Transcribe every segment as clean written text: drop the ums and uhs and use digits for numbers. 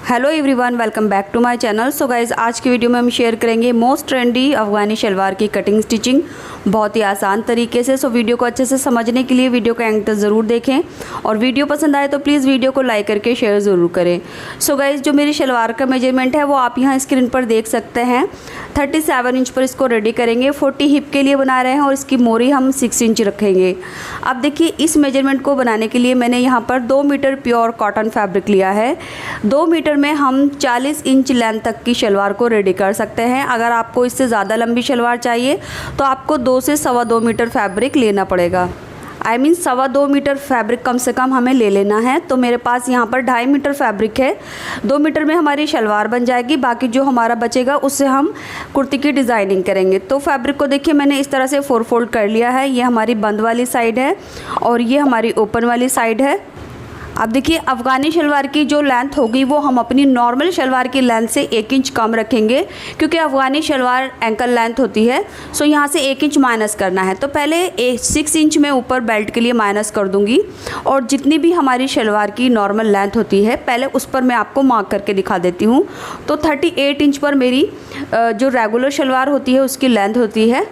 Hello everyone, welcome back to my channel. So guys, आज की video में हम शेयर करेंगे मोस्ट ट्रेंडी अफगानी शलवार की कटिंग स्टिचिंग बहुत ही आसान तरीके से। सो वीडियो को अच्छे से समझने के लिए वीडियो को एंड तक ज़रूर देखें और वीडियो पसंद आए तो प्लीज़ वीडियो को लाइक करके शेयर ज़रूर करें। सो गाइज़, जो मेरी शलवार का मेजरमेंट है वो आप यहाँ स्क्रीन पर देख सकते हैं। 37 इंच पर इसको रेडी करेंगे। 40 हिप के लिए बना रहे हैं और इसकी मोरी हम 6 इंच रखेंगे। अब देखिए, इस मेजरमेंट को बनाने के लिए मैंने यहाँ पर 2 मीटर प्योर कॉटन फैब्रिक लिया है। 2 मीटर में हम 40 इंच लेंथ तक की शलवार को रेडी कर सकते हैं। अगर आपको इससे ज़्यादा लंबी शलवार चाहिए तो आपको 2 से 2.25 मीटर फैब्रिक लेना पड़ेगा। I मीन 2.25 मीटर फैब्रिक कम से कम हमें ले लेना है। तो मेरे पास यहाँ पर 2.5 मीटर फैब्रिक है। 2 मीटर में हमारी शलवार बन जाएगी। बाकी जो हमारा बचेगा उससे हम कुर्ती की डिज़ाइनिंग करेंगे। तो फैब्रिक को देखिए, मैंने इस तरह से 4 फोल्ड कर लिया है। ये हमारी बंद वाली साइड है और ये हमारी ओपन वाली साइड है। अब देखिए, अफ़गानी शलवार की जो लेंथ होगी वो हम अपनी नॉर्मल शलवार की लेंथ से 1 इंच कम रखेंगे, क्योंकि अफ़गानी शलवार एंकल लेंथ होती है। सो यहाँ से 1 इंच माइनस करना है। तो पहले 6 इंच में ऊपर बेल्ट के लिए माइनस कर दूँगी और जितनी भी हमारी शलवार की नॉर्मल लेंथ होती है पहले उस पर मैं आपको मार्क करके दिखा देती हूँ। तो 38 इंच पर मेरी जो रेगुलर शलवार होती है उसकी लेंथ होती है।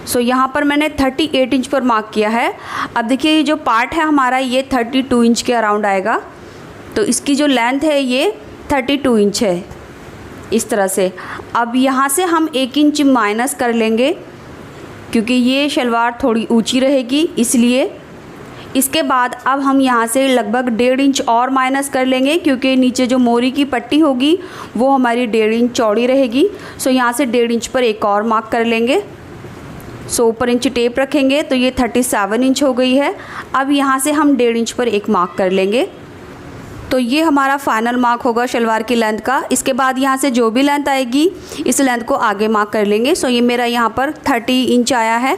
सो यहाँ पर मैंने 38 इंच पर मार्क किया है। अब देखिए, ये जो पार्ट है हमारा ये 32 इंच के अराउंड आएगा। तो इसकी जो लेंथ है ये 32 इंच है, इस तरह से। अब यहाँ से हम 1 इंच माइनस कर लेंगे क्योंकि ये शलवार थोड़ी ऊंची रहेगी, इसलिए। इसके बाद अब हम यहाँ से लगभग 1.5 इंच और माइनस कर लेंगे, क्योंकि नीचे जो मोरी की पट्टी होगी वो हमारी 1.5 इंच चौड़ी रहेगी। सो यहाँ से 1.5 इंच पर एक और मार्क कर लेंगे। सो ऊपर इंच टेप रखेंगे तो ये 37 इंच हो गई है। अब यहाँ से हम 1.5 इंच पर एक मार्क कर लेंगे। तो ये हमारा फाइनल मार्क होगा शलवार की लेंथ का। इसके बाद यहाँ से जो भी लेंथ आएगी इस लेंथ को आगे मार्क कर लेंगे। सो ये मेरा यहाँ पर 30 इंच आया है।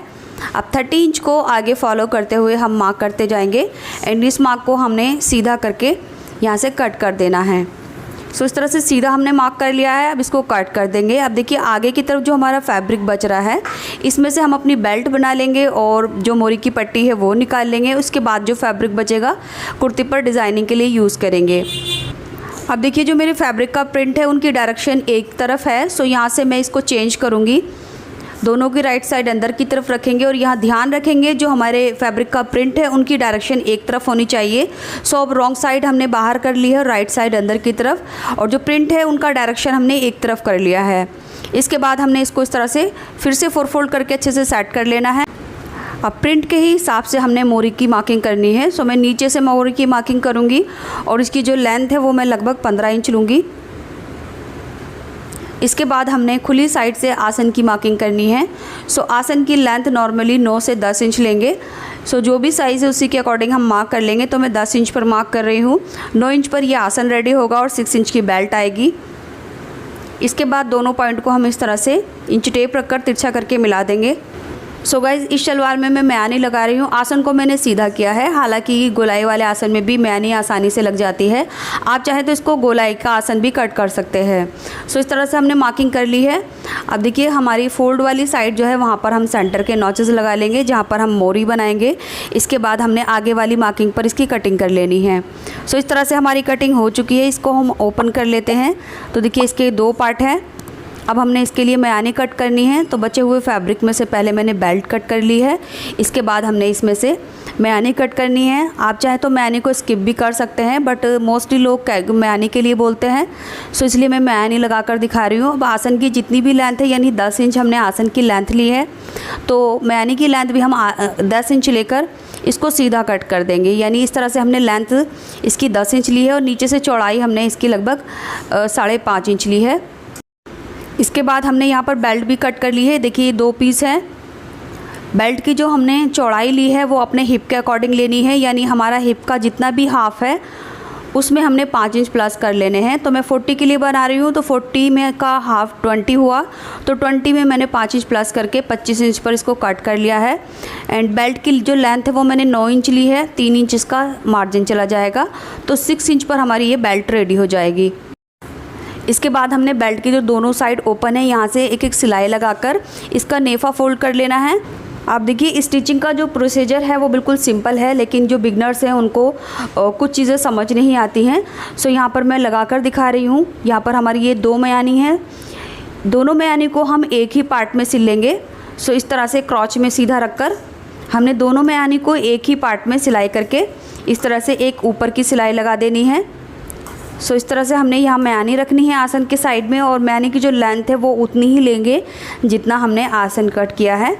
अब 30 इंच को आगे फॉलो करते हुए हम मार्क करते जाएंगे एंड इस मार्क को हमने सीधा करके यहाँ से कट कर देना है। सो इस तरह से सीधा हमने मार्क कर लिया है। अब इसको कट कर देंगे। अब देखिए, आगे की तरफ जो हमारा फैब्रिक बच रहा है इसमें से हम अपनी बेल्ट बना लेंगे और जो मोरी की पट्टी है वो निकाल लेंगे। उसके बाद जो फैब्रिक बचेगा कुर्ती पर डिज़ाइनिंग के लिए यूज़ करेंगे। अब देखिए, जो मेरे फैब्रिक का प्रिंट है उनकी डायरेक्शन एक तरफ है। सो यहाँ से मैं इसको चेंज करूँगी। दोनों की राइट साइड अंदर की तरफ रखेंगे और यहाँ ध्यान रखेंगे जो हमारे फैब्रिक का प्रिंट है उनकी डायरेक्शन एक तरफ होनी चाहिए। सो अब रॉन्ग साइड हमने बाहर कर ली है, राइट साइड अंदर की तरफ, और जो प्रिंट है उनका डायरेक्शन हमने एक तरफ कर लिया है। इसके बाद हमने इसको इस तरह से फिर से 4 फोल्ड करके अच्छे से सेट कर लेना है। अब प्रिंट के ही हिसाब से हमने मोरी की मार्किंग करनी है। सो मैं नीचे से मोरी की मार्किंग करूँगी और इसकी जो लेंथ है वो मैं लगभग 15 इंच लूँगी। इसके बाद हमने खुली साइड से आसन की मार्किंग करनी है। सो आसन की लेंथ नॉर्मली 9 से 10 इंच लेंगे। सो जो भी साइज़ है उसी के अकॉर्डिंग हम मार्क कर लेंगे। तो मैं 10 इंच पर मार्क कर रही हूँ। 9 इंच पर यह आसन रेडी होगा और 6 इंच की बेल्ट आएगी। इसके बाद दोनों पॉइंट को हम इस तरह से इंच टेप रखकर तिरछा करके मिला देंगे। सो गाइज़, इस शलवार में मैं म्यानी लगा रही हूँ। आसन को मैंने सीधा किया है, हालांकि गोलाई वाले आसन में भी म्यानी आसानी से लग जाती है। आप चाहें तो इसको गोलाई का आसन भी कट कर सकते हैं। सो इस तरह से हमने मार्किंग कर ली है। अब देखिए, हमारी फोल्ड वाली साइड जो है वहाँ पर हम सेंटर के नॉचेस लगा लेंगे जहाँ पर हम मोरी बनाएंगे। इसके बाद हमने आगे वाली मार्किंग पर इसकी कटिंग कर लेनी है। सो इस तरह से हमारी कटिंग हो चुकी है। इसको हम ओपन कर लेते हैं। तो देखिए, इसके 2 पार्ट हैं। अब हमने इसके लिए म्यानी कट करनी है। तो बचे हुए फैब्रिक में से पहले मैंने बेल्ट कट कर ली है। इसके बाद हमने इसमें से म्यानी कट करनी है। आप चाहे तो म्यानी को स्किप भी कर सकते हैं, बट मोस्टली लोग म्यानी के लिए बोलते हैं। सो इसलिए मैं म्यानी लगा कर दिखा रही हूँ। अब आसन की जितनी भी लेंथ है, यानी 10 इंच हमने आसन की लेंथ ली है, तो म्यानी की लेंथ भी हम 10 इंच लेकर इसको सीधा कट कर देंगे। यानी इस तरह से हमने लेंथ इसकी 10 इंच ली है और नीचे से चौड़ाई हमने इसकी लगभग 5.5 इंच ली है। इसके बाद हमने यहाँ पर बेल्ट भी कट कर ली है। देखिए, 2 पीस हैं। बेल्ट की जो हमने चौड़ाई ली है वो अपने हिप के अकॉर्डिंग लेनी है। यानी हमारा हिप का जितना भी हाफ है उसमें हमने 5 इंच प्लस कर लेने हैं। तो मैं 40 के लिए बना रही हूँ, तो 40 में का हाफ 20 हुआ। तो 20 में मैंने 5 इंच प्लस करके 25 इंच पर इसको कट कर लिया है। एंड बेल्ट की जो लेंथ है वो मैंने 9 इंच ली है। 3 इंच इसका मार्जिन चला जाएगा। तो 6 इंच पर हमारी ये बेल्ट रेडी हो जाएगी। इसके बाद हमने बेल्ट की जो दोनों साइड ओपन है यहाँ से एक एक सिलाई लगाकर इसका नेफा फोल्ड कर लेना है। आप देखिए स्टिचिंग का जो प्रोसीजर है वो बिल्कुल सिंपल है, लेकिन जो बिगनर्स हैं उनको कुछ चीज़ें समझ नहीं आती हैं। सो यहाँ पर मैं लगा कर दिखा रही हूँ। यहाँ पर हमारी ये 2 मयानी है, दोनों मयानी को हम एक ही पार्ट में सिल लेंगे। सो इस तरह से क्रॉच में सीधा रखकर हमने दोनों मयानी को एक ही पार्ट में सिलाई करके इस तरह से एक ऊपर की सिलाई लगा देनी है। सो इस तरह से हमने यहाँ मयानी रखनी है आसन के साइड में, और मयानी की जो लेंथ है वो उतनी ही लेंगे जितना हमने आसन कट किया है।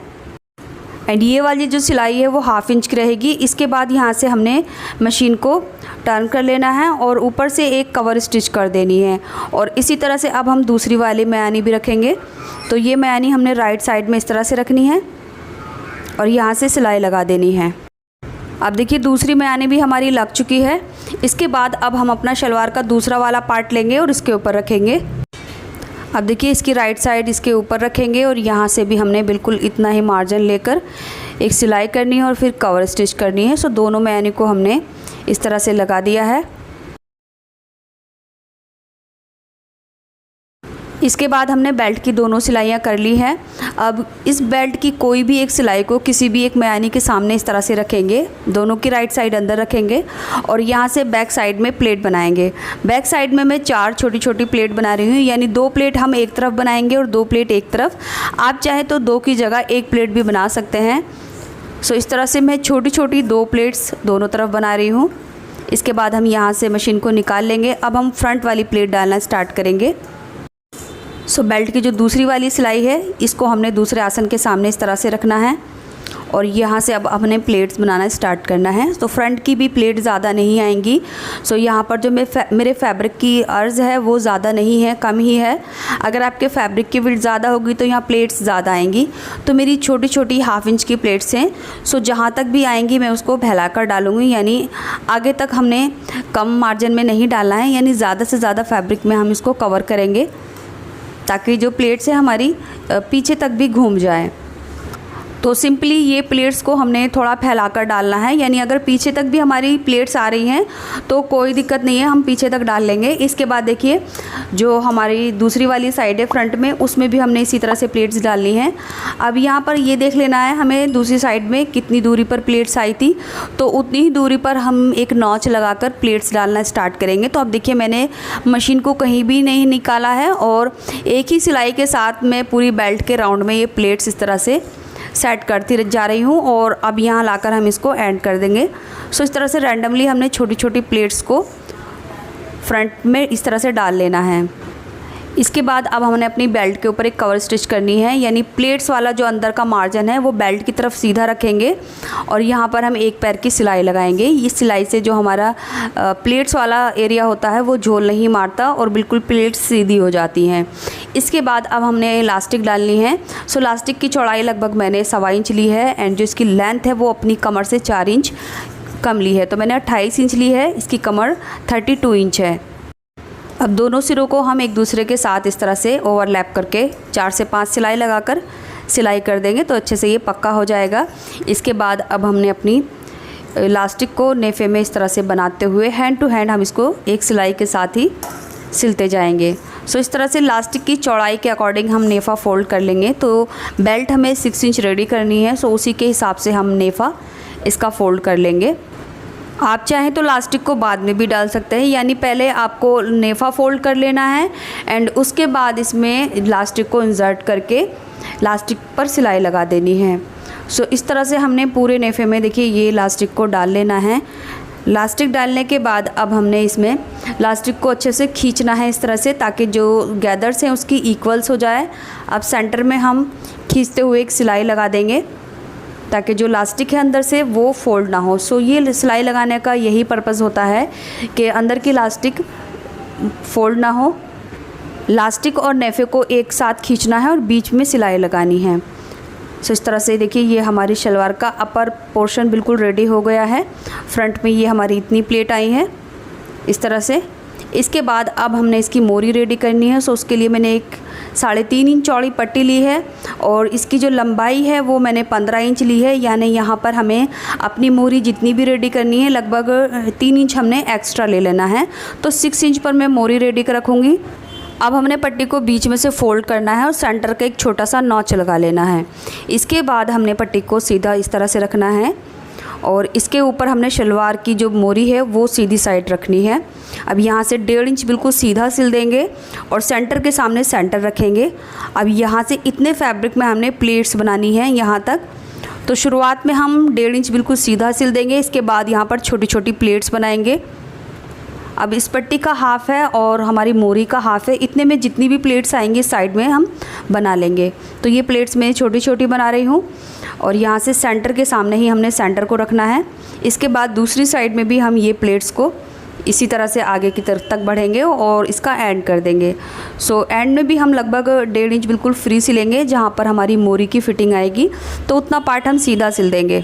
एंड ये वाली जो सिलाई है वो 1/2 इंच की रहेगी। इसके बाद यहाँ से हमने मशीन को टर्न कर लेना है और ऊपर से एक कवर स्टिच कर देनी है। और इसी तरह से अब हम दूसरी वाली मयानी भी रखेंगे। तो ये मयानी हमने राइट साइड में इस तरह से रखनी है और यहाँ से सिलाई लगा देनी है। अब देखिए दूसरी मयानी भी हमारी लग चुकी है। इसके बाद अब हम अपना शलवार का दूसरा वाला पार्ट लेंगे और इसके ऊपर रखेंगे। अब देखिए इसकी राइट साइड इसके ऊपर रखेंगे और यहाँ से भी हमने बिल्कुल इतना ही मार्जिन लेकर एक सिलाई करनी है और फिर कवर स्टिच करनी है। सो दोनों मयानी को हमने इस तरह से लगा दिया है। इसके बाद हमने बेल्ट की दोनों सिलाइयाँ कर ली हैं। अब इस बेल्ट की कोई भी एक सिलाई को किसी भी एक मयानी के सामने इस तरह से रखेंगे, दोनों की राइट साइड अंदर रखेंगे और यहाँ से बैक साइड में प्लेट बनाएंगे। बैक साइड में मैं 4 छोटी छोटी प्लेट बना रही हूँ, यानी 2 प्लेट हम एक तरफ बनाएंगे और 2 प्लेट एक तरफ। आप चाहे तो 2 की जगह 1 प्लेट भी बना सकते हैं। सो इस तरह से मैं छोटी छोटी 2 प्लेट्स दोनों तरफ बना रही हूँ। इसके बाद हम यहाँ से मशीन को निकाल लेंगे। अब हम फ्रंट वाली प्लेट डालना स्टार्ट करेंगे। सो बेल्ट की जो दूसरी वाली सिलाई है इसको हमने दूसरे आसन के सामने इस तरह से रखना है और यहाँ से अब हमने प्लेट्स बनाना स्टार्ट करना है। तो फ्रंट की भी प्लेट ज़्यादा नहीं आएंगी। सो यहाँ पर जो मेरे फैब्रिक की अर्ज़ है वो ज़्यादा नहीं है, कम ही है। अगर आपके फैब्रिक की विड्थ ज़्यादा होगी तो यहाँ प्लेट्स ज़्यादा आएंगी। तो मेरी छोटी छोटी 1/2 इंच की प्लेट्स हैं। सो जहाँ तक भी आएंगी मैं उसको फैला कर डालूँगी, यानी आगे तक हमने कम मार्जिन में नहीं डालना है, यानी ज़्यादा से ज़्यादा फैब्रिक में हम इसको कवर करेंगे ताकि जो प्लेट्स है हमारी पीछे तक भी घूम जाए। तो सिंपली ये प्लेट्स को हमने थोड़ा फैलाकर डालना है, यानी अगर पीछे तक भी हमारी प्लेट्स आ रही हैं तो कोई दिक्कत नहीं है, हम पीछे तक डाल लेंगे। इसके बाद देखिए जो हमारी दूसरी वाली साइड है फ्रंट में, उसमें भी हमने इसी तरह से प्लेट्स डालनी है। अब यहाँ पर ये देख लेना है हमें दूसरी साइड में कितनी दूरी पर प्लेट्स आई थी, तो उतनी ही दूरी पर हम एक नॉच लगाकर प्लेट्स डालना स्टार्ट करेंगे। तो अब देखिए मैंने मशीन को कहीं भी नहीं निकाला है और एक ही सिलाई के साथ मैं पूरी बेल्ट के राउंड में ये प्लेट्स इस तरह से सेट करती जा रही हूँ और अब यहाँ लाकर हम इसको एंड कर देंगे। सो इस तरह से रैंडमली हमने छोटी छोटी प्लेट्स को फ्रंट में इस तरह से डाल लेना है। इसके बाद अब हमने अपनी बेल्ट के ऊपर एक कवर स्टिच करनी है, यानी प्लेट्स वाला जो अंदर का मार्जिन है वो बेल्ट की तरफ सीधा रखेंगे और यहाँ पर हम एक पैर की सिलाई लगाएंगे। इस सिलाई से जो हमारा प्लेट्स वाला एरिया होता है वो झोल नहीं मारता और बिल्कुल प्लेट्स सीधी हो जाती हैं। इसके बाद अब हमने इलास्टिक डालनी है। सो इलास्टिक की चौड़ाई लगभग मैंने 1.25 इंच ली है एंड जो इसकी लेंथ है वो अपनी कमर से 4 इंच कम ली है, तो मैंने 28 इंच ली है। इसकी कमर 32 इंच है। अब दोनों सिरों को हम एक दूसरे के साथ इस तरह से ओवरलैप करके 4 से 5 सिलाई लगाकर सिलाई कर देंगे तो अच्छे से ये पक्का हो जाएगा। इसके बाद अब हमने अपनी इलास्टिक को नेफे में इस तरह से बनाते हुए हैंड टू हैंड हम इसको एक सिलाई के साथ ही सिलते जाएंगे। सो इस तरह से इलास्टिक की चौड़ाई के अकॉर्डिंग हम नेफ़ा फ़ोल्ड कर लेंगे। तो बेल्ट हमें 6 इंच रेडी करनी है, सो उसी के हिसाब से हम नेफ़ा इसका फ़ोल्ड कर लेंगे। आप चाहें तो इलास्टिक को बाद में भी डाल सकते हैं, यानी पहले आपको नेफ़ा फ़ोल्ड कर लेना है एंड उसके बाद इसमें इलास्टिक को इंसर्ट करके इलास्टिक पर सिलाई लगा देनी है। सो इस तरह से हमने पूरे नेफ़े में देखिए ये इलास्टिक को डाल लेना है। इलास्टिक डालने के बाद अब हमने इसमें इलास्टिक को अच्छे से खींचना है इस तरह से ताकि जो गैदर्स हैं उसकी इक्वल्स हो जाए। अब सेंटर में हम खींचते हुए एक सिलाई लगा देंगे ताकि जो इलास्टिक है अंदर से वो फोल्ड ना हो। सो ये सिलाई लगाने का यही पर्पज़ होता है कि अंदर की इलास्टिक फोल्ड ना हो। इलास्टिक और नेफे को एक साथ खींचना है और बीच में सिलाई लगानी है। सो इस तरह से देखिए ये हमारी शलवार का अपर पोर्शन बिल्कुल रेडी हो गया है। फ्रंट में ये हमारी इतनी प्लेट आई है इस तरह से। इसके बाद अब हमने इसकी मोरी रेडी करनी है। सो उसके लिए मैंने एक 3.5 इंच चौड़ी पट्टी ली है और इसकी जो लंबाई है वो मैंने 15 इंच ली है, यानी यहाँ पर हमें अपनी मोरी जितनी भी रेडी करनी है लगभग 3 इंच हमने एक्स्ट्रा ले लेना है। तो 6 इंच पर मैं मोरी रेडी कर रखूँगी अब हमने पट्टी को बीच में से फोल्ड करना है और सेंटर का एक छोटा सा नॉच लगा लेना है। इसके बाद हमने पट्टी को सीधा इस तरह से रखना है और इसके ऊपर हमने शलवार की जो मोरी है वो सीधी साइड रखनी है। अब यहाँ से 1.5 इंच बिल्कुल सीधा सिल देंगे और सेंटर के सामने सेंटर रखेंगे। अब यहाँ से इतने फैब्रिक में हमने प्लेट्स बनानी है यहाँ तक। तो शुरुआत में हम 1.5 इंच बिल्कुल सीधा सिल देंगे, इसके बाद यहाँ पर छोटी छोटी प्लेट्स बनाएंगे। अब इस पट्टी का हाफ़ है और हमारी मोरी का हाफ़ है, इतने में जितनी भी प्लेट्स आएंगी साइड में हम बना लेंगे। तो ये प्लेट्स मैं छोटी छोटी बना रही हूँ और यहाँ से सेंटर के सामने ही हमने सेंटर को रखना है। इसके बाद दूसरी साइड में भी हम ये प्लेट्स को इसी तरह से आगे की तरफ तक बढ़ेंगे और इसका एंड कर देंगे। सो एंड में भी हम लगभग 1.5 इंच बिल्कुल फ्री सिलेंगे, जहाँ पर हमारी मोरी की फिटिंग आएगी तो उतना पार्ट हम सीधा सिल देंगे।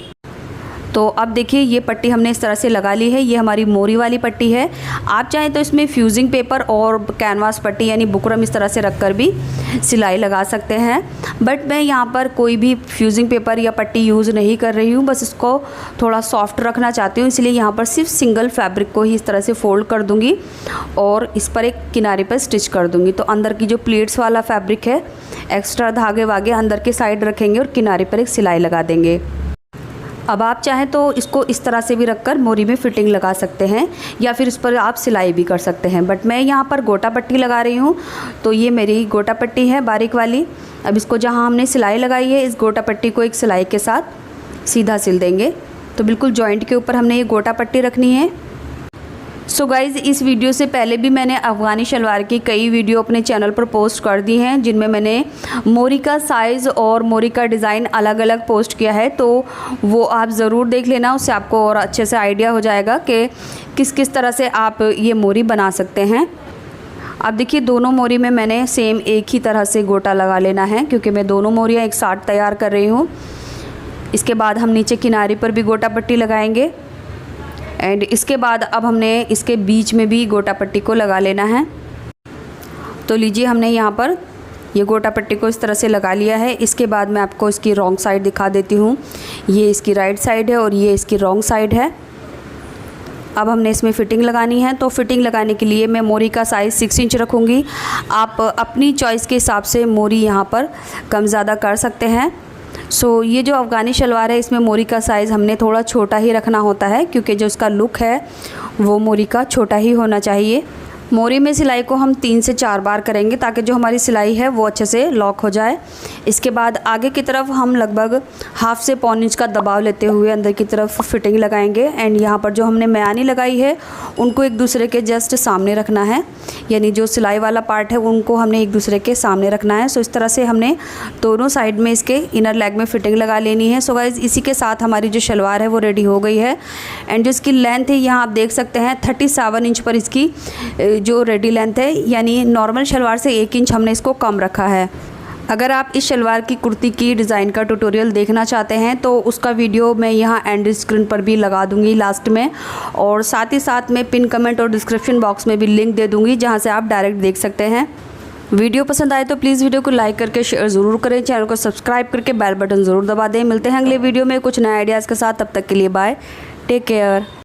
तो अब देखिए ये पट्टी हमने इस तरह से लगा ली है, ये हमारी मोरी वाली पट्टी है। आप चाहें तो इसमें फ्यूजिंग पेपर और कैनवास पट्टी यानी बुकरम इस तरह से रखकर भी सिलाई लगा सकते हैं, बट मैं यहाँ पर कोई भी फ्यूजिंग पेपर या पट्टी यूज़ नहीं कर रही हूँ, बस इसको थोड़ा सॉफ्ट रखना चाहती हूँ, इसलिए यहाँ पर सिर्फ सिंगल फैब्रिक को ही इस तरह से फ़ोल्ड कर दूँगी और इस पर एक किनारे पर स्टिच कर दूँगी। तो अंदर की जो प्लेट्स वाला फैब्रिक है, एक्स्ट्रा धागे वागे अंदर के साइड रखेंगे और किनारे पर एक सिलाई लगा देंगे। अब आप चाहें तो इसको इस तरह से भी रखकर मोरी में फिटिंग लगा सकते हैं या फिर इस पर आप सिलाई भी कर सकते हैं, बट मैं यहाँ पर गोटा पट्टी लगा रही हूँ। तो ये मेरी गोटा पट्टी है बारीक वाली। अब इसको जहाँ हमने सिलाई लगाई है, इस गोटा पट्टी को एक सिलाई के साथ सीधा सिल देंगे। तो बिल्कुल जॉइंट के ऊपर हमने ये गोटा पट्टी रखनी है। सो गाइज़, इस वीडियो से पहले भी मैंने अफ़गानी शलवार की कई वीडियो अपने चैनल पर पोस्ट कर दी हैं, जिनमें मैंने मोरी का साइज़ और मोरी का डिज़ाइन अलग अलग पोस्ट किया है। तो वो आप ज़रूर देख लेना, उससे आपको और अच्छे से आइडिया हो जाएगा कि किस किस तरह से आप ये मोरी बना सकते हैं। अब देखिए दोनों मोरी में मैंने सेम एक ही तरह से गोटा लगा लेना है, क्योंकि मैं दोनों मोरियाँ एक साथ तैयार कर रही हूँ। इसके बाद हम नीचे किनारे पर भी गोटा पट्टी लगाएंगे एंड इसके बाद अब हमने इसके बीच में भी गोटा पट्टी को लगा लेना है। तो लीजिए हमने यहाँ पर ये गोटा पट्टी को इस तरह से लगा लिया है। इसके बाद मैं आपको इसकी रॉन्ग साइड दिखा देती हूँ। ये इसकी राइट साइड है और ये इसकी रॉन्ग साइड है। अब हमने इसमें फ़िटिंग लगानी है। तो फ़िटिंग लगाने के लिए मैं मोरी का साइज़ 6 इंच रखूँगी। आप अपनी चॉइस के हिसाब से मोरी यहाँ पर कम ज़्यादा कर सकते हैं। सो ये जो अफ़गानी शलवार है, इसमें मोरी का साइज़ हमने थोड़ा छोटा ही रखना होता है, क्योंकि जो इसका लुक है वो मोरी का छोटा ही होना चाहिए। मोरी में सिलाई को हम 3 से 4 बार करेंगे, ताकि जो हमारी सिलाई है वो अच्छे से लॉक हो जाए। इसके बाद आगे की तरफ हम लगभग 1/2 से 1.25 इंच का दबाव लेते हुए अंदर की तरफ फिटिंग लगाएंगे एंड यहाँ पर जो हमने मयानी लगाई है उनको एक दूसरे के जस्ट सामने रखना है, यानी जो सिलाई वाला पार्ट है उनको हमने एक दूसरे के सामने रखना है। सो इस तरह से हमने दोनों साइड में इसके इनर लेग में फ़िटिंग लगा लेनी है। सो गाइज़, इसी के साथ हमारी जो शलवार है वो रेडी हो गई है एंड जो इसकी लेंथ है यहाँ आप देख सकते हैं 37 इंच पर इसकी जो रेडी लेंथ है, यानी नॉर्मल शलवार से 1 इंच हमने इसको कम रखा है। अगर आप इस शलवार की कुर्ती की डिज़ाइन का ट्यूटोरियल देखना चाहते हैं तो उसका वीडियो मैं यहाँ एंड स्क्रीन पर भी लगा दूंगी लास्ट में, और साथ ही साथ मैं पिन कमेंट और डिस्क्रिप्शन बॉक्स में भी लिंक दे दूंगी, जहाँ से आप डायरेक्ट देख सकते हैं। वीडियो पसंद आए तो प्लीज़ वीडियो को लाइक करके शेयर ज़रूर करें, चैनल को सब्सक्राइब करके बेल बटन ज़रूर दबा दें। मिलते हैं अगले वीडियो में कुछ नए आइडियाज़ के साथ, तब तक के लिए बाय, टेक केयर।